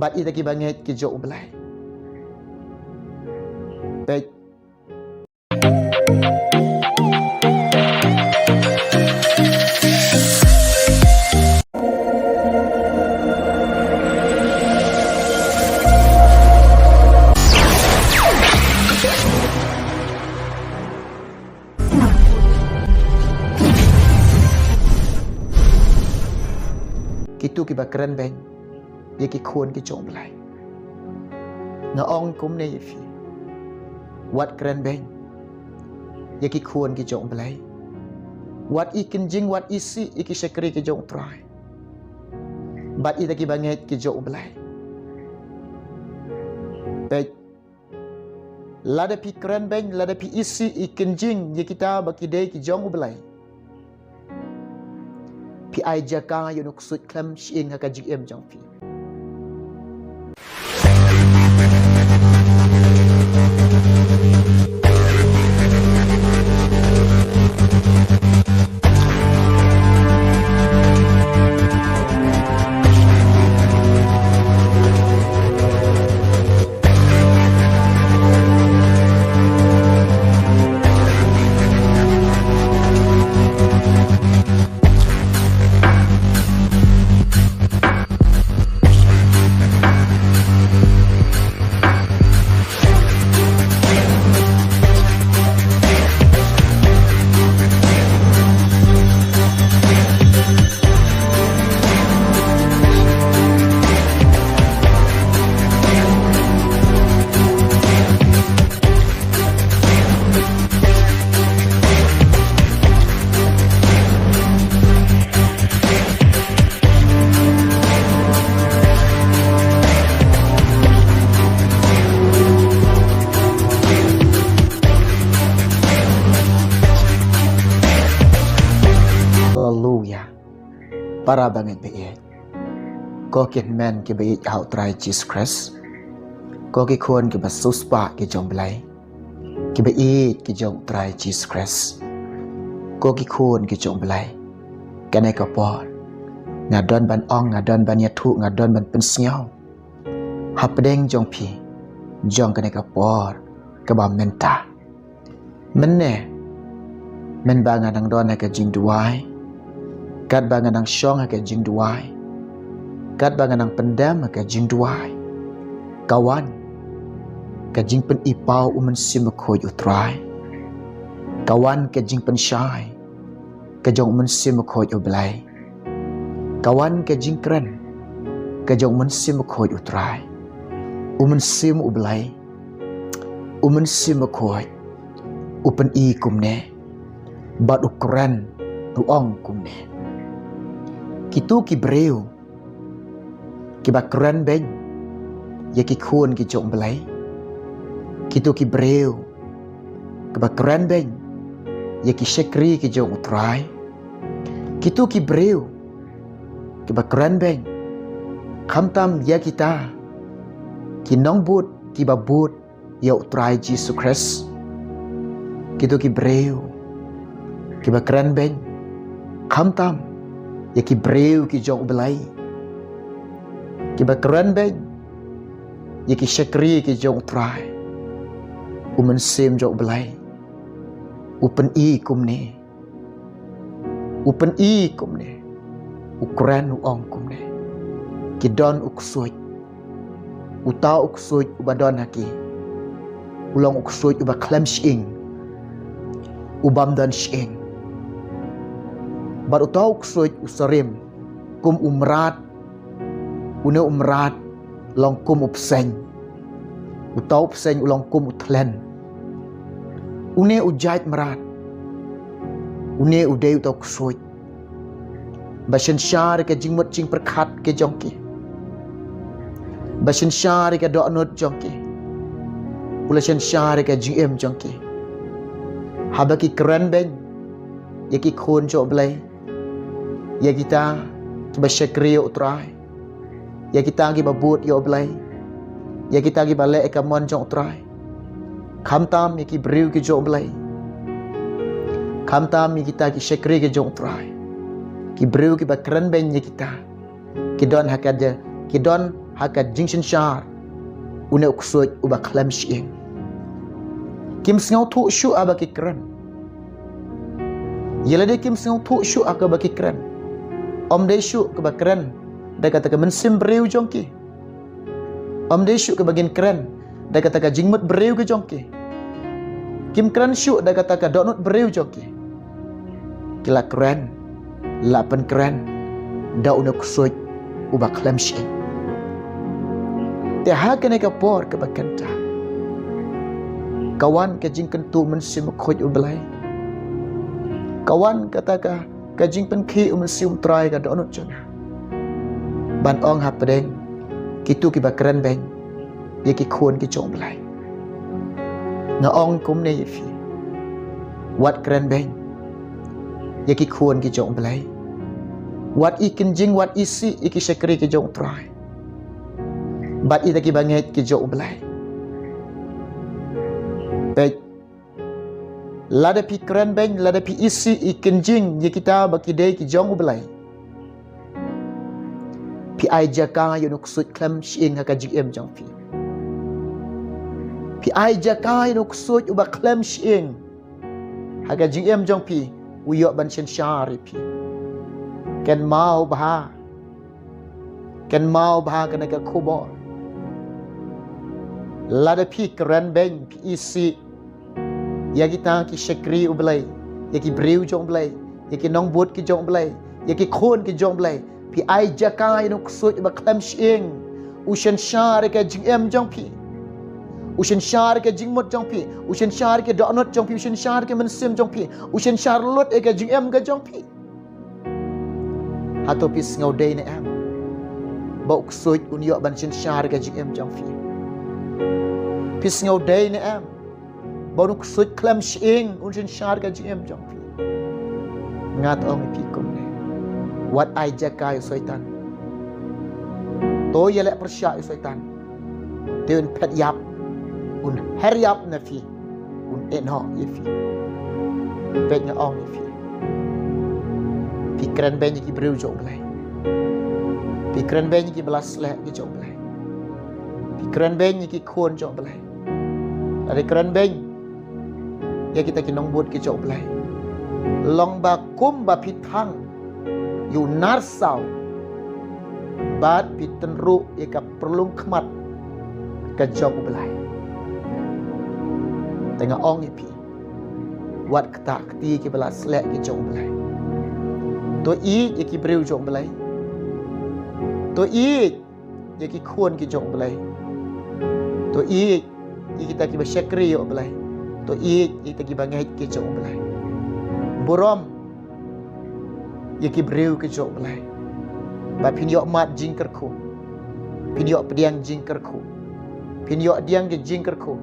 Bat ita ki banget ki jok belai. Baik. Kitu ki ba keren beng. Ye ki khôn ki jok belai. Nga ong kum ne ye fi. Wat keren beng. Ye ki khôn ki jok belai. Wat i kenjing wat isi iki syakri ki jok try. Bat ita ki banget ki jok belai. Baik. Lada pi keren beng, lada pi isi i kenjing ye kita baki dei ki jok belai. Pi ai jaka yo nuk sut klem shing ha ka GM jong pi. Hallelujah. Para banget bait. Ko kian men ki bait hau try Jesus Christ. Ko ki khôn ki basus pa ki jong blai. Ki bait ki jong try Jesus Christ. Ko ki khôn ki jong blai. Kanai ka por. Ngadon ban ong, ngadon ban yathu, ngadon ban pensiau. Hapdeng jong pi. Jong kanai ka por. Ka ba menta. Menne. Men ba ngadang don ka jing duai. Kat bangan ang syong haka jing duai. Kat bangan ang pendam haka jing duai. Kawan. Ka jing pen ipau umen simakhoy utrai. Kawan ka jing pen syai. Ka jong umen simakhoy ublay. Kawan ka jing keren. Ka jong umen simakhoy utrai. Umen sim ublay. Umen simakhoy. Upen i kumne. Bat ukren uong kumne. Kitu ki breu. Ki ba keren beng. Ye ki khôn ki jok belai. Kitu ki breu. Ki ba keren beng. Ye ki syakri ki jok utrai. Kitu ki breu. Ki ba keren beng. Khamtam ya kita. Ki nong but ki ba but ya utrai Jesus Christ. Kitu ki breu. Ki ba keren beng. Khamtam ya ki breu ki jong belai. Ki ba keren beng. Ya ki syakri ki jong try. Umen sim jong belai. Upen i kumne. Upen i kumne. Ukren uong kumne. Ki don uksuj. Uta uksuj ubadon haki. Ulang uksuj uba klem shing. Ubam dan shing. Baru tahu uksuj usarim. Kum umrat. Une umrat. Long kum upseng. Utau upseng ulang kum utlen. Une ujait merat. Une udai utau uksuj. Basin syar ke jingmut jing perkat ke jongki. Basin syar ke do'nut jongki. Ulasin syar ke jingem jongki. Habaki keren beng. Yaki khôn jok belai. Ya kita kiba syakri utrai. Ya kita ki babut yo belai. Ya kita ki balik ka mon jong utrai. Khamtam ki breu ki jok belai. Khamtam kita ki syakri ki jong utrai. Ki breu ki ba keren beng ya kita. Ki don hakaja, ki don haka jing shin shar una uksoj uba klam shieng kim sngau thu shu aba ki kran yela de kim sngau thu shu aka ba ki kran om de shu ke ba kran da kata ke mensim breu jongki om de shu ke bagian kran da kata ke jingmut breu ke jongki kim kran shu da kata ke donut breu jongki kila kran lapan kran da una uksoj uba klam shieng te hakane ka por ke bakanta kawan ke jing kentu mensim khoj ublai kawan kata ka jing pen khi mensim trai ka donut jona ban ong hapdeng kitu ki bakran beng ye ki khon ki chong blai na ong kum ne fi wat kran beng ye ki khon ki chong blai wat ikin jing wat isi iki sekri ki jong trai bat ita ki banget ki jong blai baik lada pi kran beng lada pi isi ikin jing ye kita baki dei ki jong blai pi ai jaka yunuk sut klam shin haka jing em jong pi ai jaka yunuk sut uba klam shin haka jing em jong pi uyok ban shin shari pi ken mau bah kana ka khobor lada pi kran beng pi isi ya kita ki sekri ublai ya ki breu jong blai ya ki nong bot ki jong blai ya ki khon ki jong blai pi ai jakai no ksut ba klam shing ushan shar ka jing em jong pi ushan shar ka jing mot jong pi ushan shar ka donut jong pi ushan shar ka mensim jong pi ushan shar lot ka jing em ka jong pi hato pi ngau dei ne em ba ksut un yo ban shin shar ka jing em jong pi pi ngau dei ne em ba nu ksut klam shing un shin shar ka jing em jong pi ngat ong pi kum ne wat ai jakai soitan to yele persya soitan teun pet yap un her yap na fi un enho ye fi pet nga ong ye fi pikran ben ki breu jong blai pikran ben ki belas le ki jong blai pikran ben ki khon jong blai ada kran ben ya kita ki nong bot ki jong blai long ba kum ba pitang yu narsau bat pitenru ika perlung khmat ka jong blai tengah ong ipi wat kata kti ki belas le ki jong blai to i ki breu jong blai to i ki khon ki jong blai to i kita ki basyakri yo blai to i kita ki bangai ki jong blai borom ye ki breu ki jong blai ba pin yo mat jing ker khu pin yo pediang jing ker khu pin yo diang ki jing ker khu